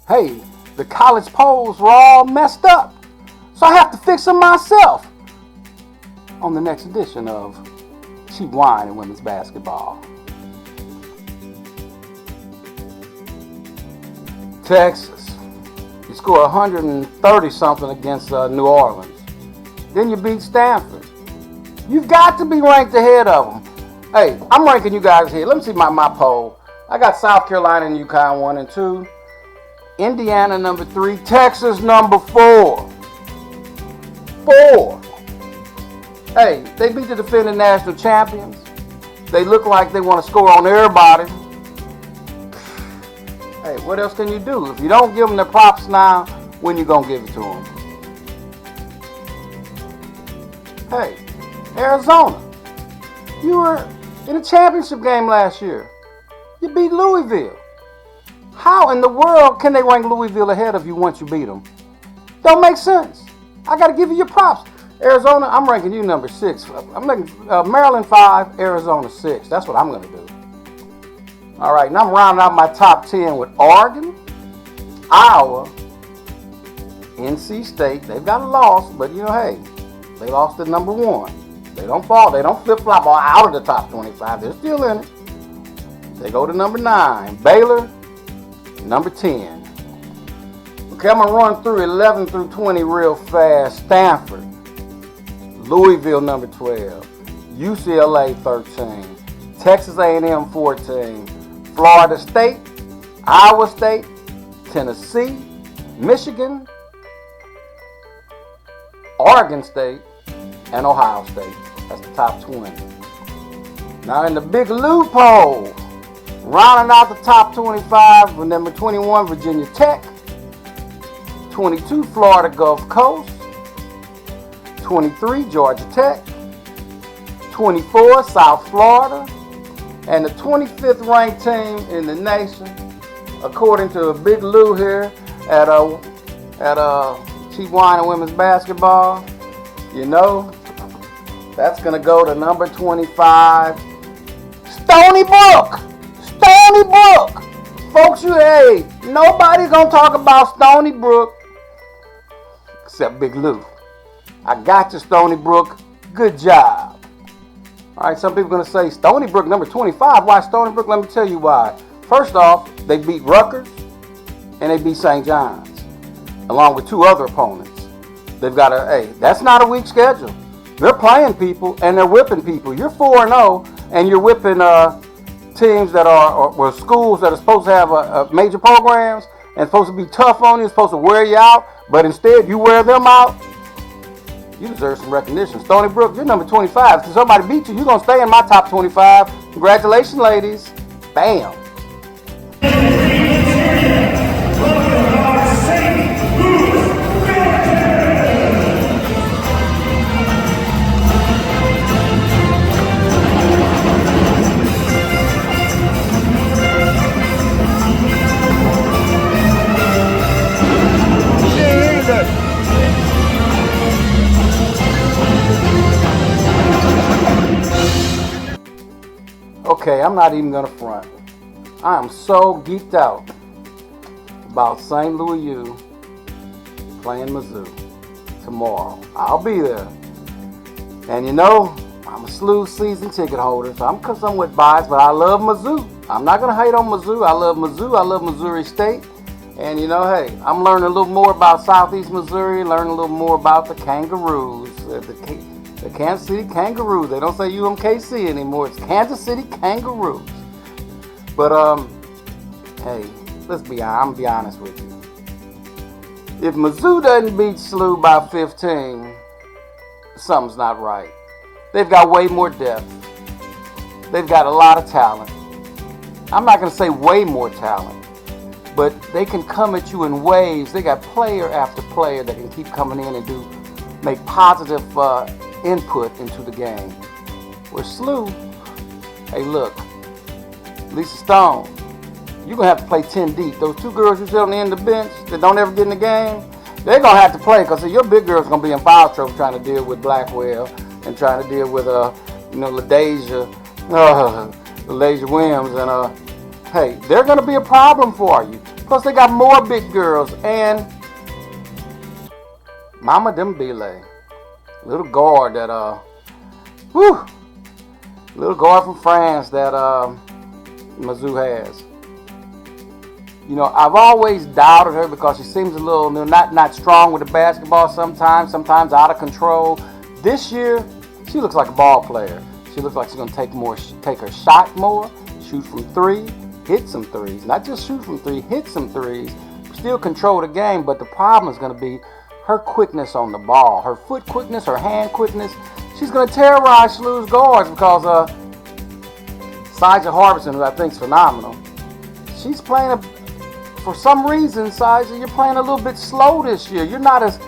Hey, the college polls were all messed up, so I have to fix them myself on the next edition of Cheap Wine and Women's Basketball. Texas, you score 130 something against New Orleans. Then you beat Stanford. You've got to be ranked ahead of them. Hey, I'm ranking you guys here. Let me see my poll. I got South Carolina and UConn 1 and 2. Indiana number 3. Texas number 4. 4. Hey, they beat the defending national champions. They look like they want to score on everybody. Hey, what else can you do? If you don't give them their props now, when you gonna give it to them? Hey, Arizona, you were in a championship game last year. You beat Louisville. How in the world can they rank Louisville ahead of you once you beat them? Don't make sense. I got to give you your props. Arizona, I'm ranking you number 6. I'm ranking Maryland 5, Arizona 6. That's what I'm going to do. All right, now I'm rounding out my top 10 with Oregon, Iowa, NC State. They've got a loss, but hey, they lost at number 1. They don't fall. They don't flip-flop out of the top 25. They're still in it. They go to number 9. Baylor, number 10. Okay, I'm going to run through 11 through 20 real fast. Stanford, Louisville, number 12. UCLA, 13. Texas A&M, 14. Florida State, Iowa State, Tennessee, Michigan, Oregon State, and Ohio State. That's the top 20. Now in the big loophole, rounding out the top 25 with number 21, Virginia Tech, 22, Florida Gulf Coast, 23, Georgia Tech, 24, South Florida, and the 25th ranked team in the nation, according to a big Lou here at Cheap Wine and Women's Basketball. That's going to go to number 25, Stony Brook. Stony Brook. Folks, nobody's going to talk about Stony Brook except Big Lou. I got you, Stony Brook. Good job. All right, some people are going to say, Stony Brook, number 25. Why Stony Brook? Let me tell you why. First off, they beat Rutgers and they beat St. John's, along with 2 other opponents. They've got that's not a weak schedule. They're playing people and they're whipping people. You're 4-0 and you're whipping teams that are schools that are supposed to have major programs and supposed to be tough on you, supposed to wear you out, but instead you wear them out. You deserve some recognition. Stony Brook, you're number 25. If somebody beat you, you're going to stay in my top 25. Congratulations, ladies. Bam. Okay, I'm not even going to front. I am so geeked out about St. Louis U playing Mizzou tomorrow. I'll be there. And I'm a SLU season ticket holder, so I'm somewhat biased, but I love Mizzou. I'm not going to hate on Mizzou. I love Mizzou. I love Missouri State. And I'm learning a little more about Southeast Missouri, learning a little more about the Kangaroos, the Kansas City Kangaroos. They don't say UMKC anymore. It's Kansas City Kangaroos. But, hey, I'm going to be honest with you. If Mizzou doesn't beat SLU by 15, something's not right. They've got way more depth. They've got a lot of talent. I'm not going to say way more talent, but they can come at you in waves. They got player after player that can keep coming in and make positive input into the game. Where SLU, hey look, Lisa Stone, you're going to have to play 10 deep. Those 2 girls you sit on the end of the bench that don't ever get in the game, they're going to have to play because your big girl's going to be in foul trouble trying to deal with Blackwell and trying to deal with, LaDasia Williams. And, hey, they're going to be a problem for you. Plus they got more big girls and Mama Dembele, little guard that little guard from France that Mizzou has. You know, I've always doubted her because she seems a little not strong with the basketball sometimes out of control. This year, she looks like a ball player. She looks like she's going to take her shot more, shoot from three, hit some threes. Not just shoot from three, hit some threes. Still control the game, but the problem is going to be her quickness on the ball. Her foot quickness, her hand quickness. She's going to terrorize SLU's guards because Elijah Harbison, who I think is phenomenal, she's playing for some reason, Elijah, you're playing a little bit slow this year. You're not as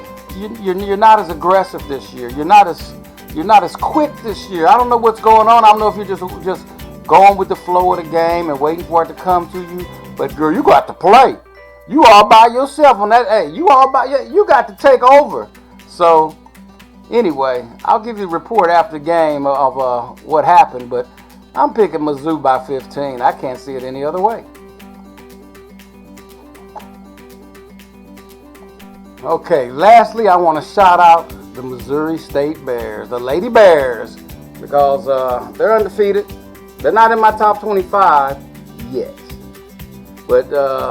aggressive this year. You're not as quick this year. I don't know what's going on. I don't know if you're just going with the flow of the game and waiting for it to come to you. But girl, you got to play. You all by yourself on that. Hey, you got to take over. So anyway, I'll give you a report after the game of what happened. But I'm picking Mizzou by 15. I can't see it any other way. Okay, lastly, I want to shout out the Missouri State Bears, the Lady Bears, because they're undefeated. They're not in my top 25 yet. But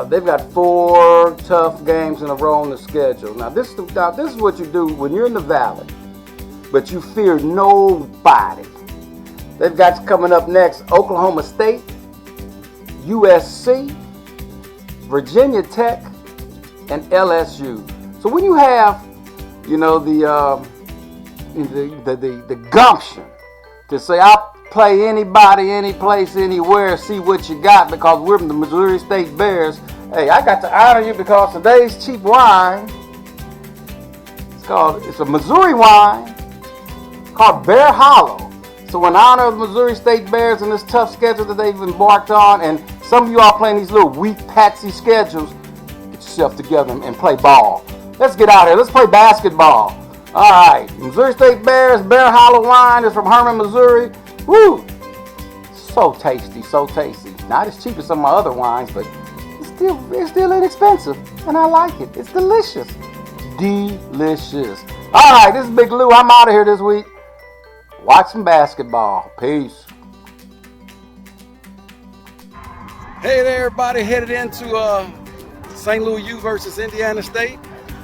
they've got 4 tough games in a row on the schedule. Now, this is what you do when you're in the Valley, but you fear nobody. They've got coming up next Oklahoma State, USC, Virginia Tech, and LSU. So when you have, you know, the gumption to say, I'll play anybody, any place, anywhere, see what you got, because we're the Missouri State Bears. Hey, I got to honor you because today's cheap wine, it's a Missouri wine called Bear Hollow. So in honor of the Missouri State Bears and this tough schedule that they've embarked on, and some of you all playing these little weak patsy schedules, get yourself together and play ball. Let's get out here. Let's play basketball. All right. Missouri State Bears, Bear Hollow wine is from Hermann, Missouri. Woo! So tasty, so tasty. Not as cheap as some of my other wines, but it's still inexpensive. And I like it. It's delicious. Delicious. All right. This is Big Lou. I'm out of here this week. Watch some basketball. Peace. Hey there, everybody. Headed into Cw&W versus Indiana State.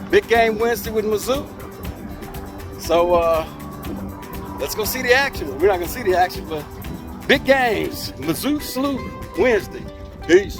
Big game Wednesday with Mizzou. So let's go see the action. We're not going to see the action, but big games. Mizzou SLU Wednesday. Peace.